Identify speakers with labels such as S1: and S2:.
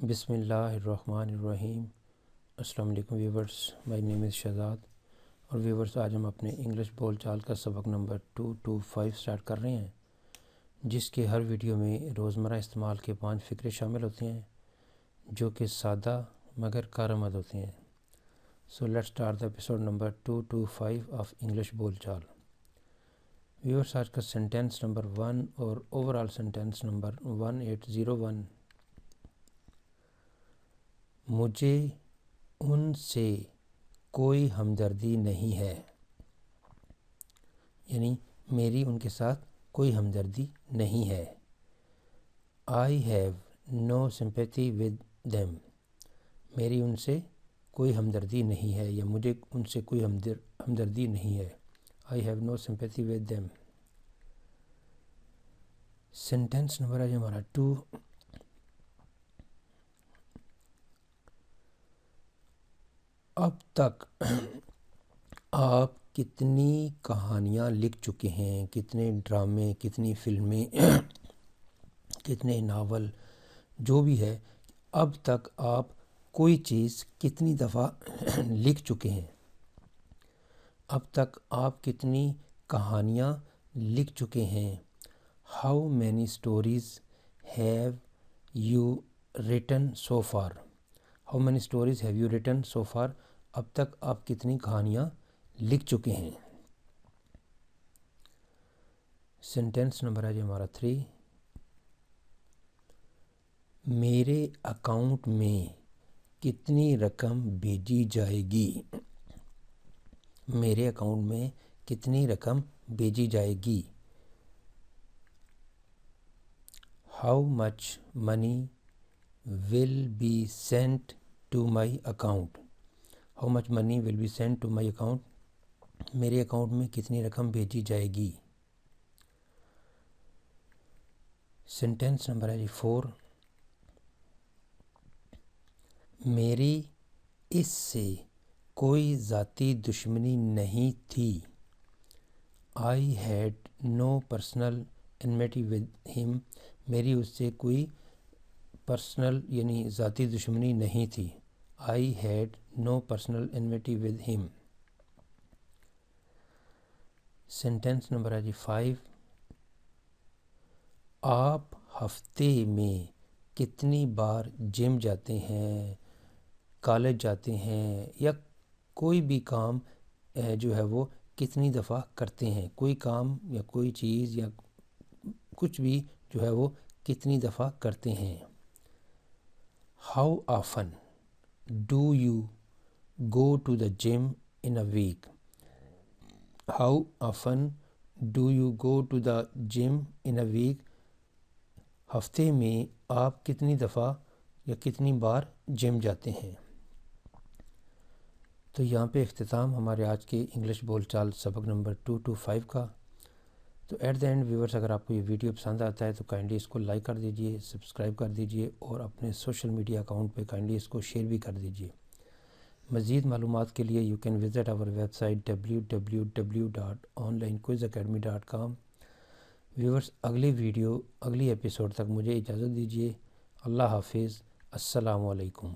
S1: بسم اللہ الرحمن الرحیم۔ السلام علیکم ویورز، مائی نیم از شہزاد اور ویورز آج ہم اپنے انگلش بول چال کا سبق نمبر 225 سٹارٹ کر رہے ہیں، جس کے ہر ویڈیو میں روزمرہ استعمال کے 5 فقرے شامل ہوتے ہیں جو کہ سادہ مگر کارآمد ہوتے ہیں۔ So let's start the episode number 225 of English بول چال۔ ویورز آج کا سینٹینس نمبر 1 اور اوورآل سینٹینس نمبر 1801۔ مجھے ان سے کوئی ہمدردی نہیں ہے، یعنی میری ان کے ساتھ کوئی ہمدردی نہیں ہے۔ I have no sympathy with them، میری ان سے کوئی ہمدردی نہیں ہے یا مجھے ان سے کوئی ہمدردی نہیں ہے۔ I have no sympathy with them۔ Sentence number ہے ہمارا 2۔ اب تک آپ کتنی کہانیاں لکھ چکے ہیں، کتنے ڈرامے، کتنی فلمیں، کتنے ناول، جو بھی ہے، اب تک آپ کوئی چیز کتنی دفعہ لکھ چکے ہیں، اب تک آپ کتنی کہانیاں لکھ چکے ہیں۔ How many stories have you written so far؟ How many stories have you written so far؟ اب تک آپ کتنی کہانیاں لکھ چکے ہیں۔ سینٹینس نمبر ہے ہمارا 3۔ میرے اکاؤنٹ میں کتنی رقم بھیجی جائے گی؟ میرے اکاؤنٹ میں کتنی رقم بھیجی جائے گی۔ How much money will be sent to my account؟ How much money will be sent to my account؟ میرے اکاؤنٹ میں کتنی رقم بھیجی جائے گی۔ سینٹینس نمبر ہے 4۔ میری اس سے کوئی ذاتی دشمنی نہیں تھی۔ I had no personal enmity with him۔ میری اس سے کوئی پرسنل یعنی ذاتی دشمنی نہیں تھی۔ I had no personal enmity with him۔ Sentence number ہے 5۔ آپ ہفتے میں کتنی بار جم جاتے ہیں، کالج جاتے ہیں، یا کوئی بھی کام جو ہے وہ کتنی دفعہ کرتے ہیں؟ کوئی کام یا کوئی چیز یا کچھ بھی جو ہے وہ کتنی دفعہ کرتے ہیں۔ How often do you go to the gym in a week؟ How often do you go to the gym in a week؟ ہفتے میں آپ کتنی دفعہ یا کتنی بار جم جاتے ہیں۔ تو یہاں پہ اختتام ہمارے آج کے انگلش بول چال سبق نمبر 225 کا۔ تو ایٹ دا اینڈ ویورز، اگر آپ کو یہ ویڈیو پسند آتا ہے تو کائنڈلی اس کو لائک کر دیجئے، سبسکرائب کر دیجئے اور اپنے سوشل میڈیا اکاؤنٹ پہ کائنڈلی اس کو شیئر بھی کر دیجئے۔ مزید معلومات کے لیے you can visit our website www.onlinequizacademy.com۔ Viewers, اگلی ایپیسوڈ تک مجھے اجازت دیجیے۔ اللہ حافظ، السلام علیکم۔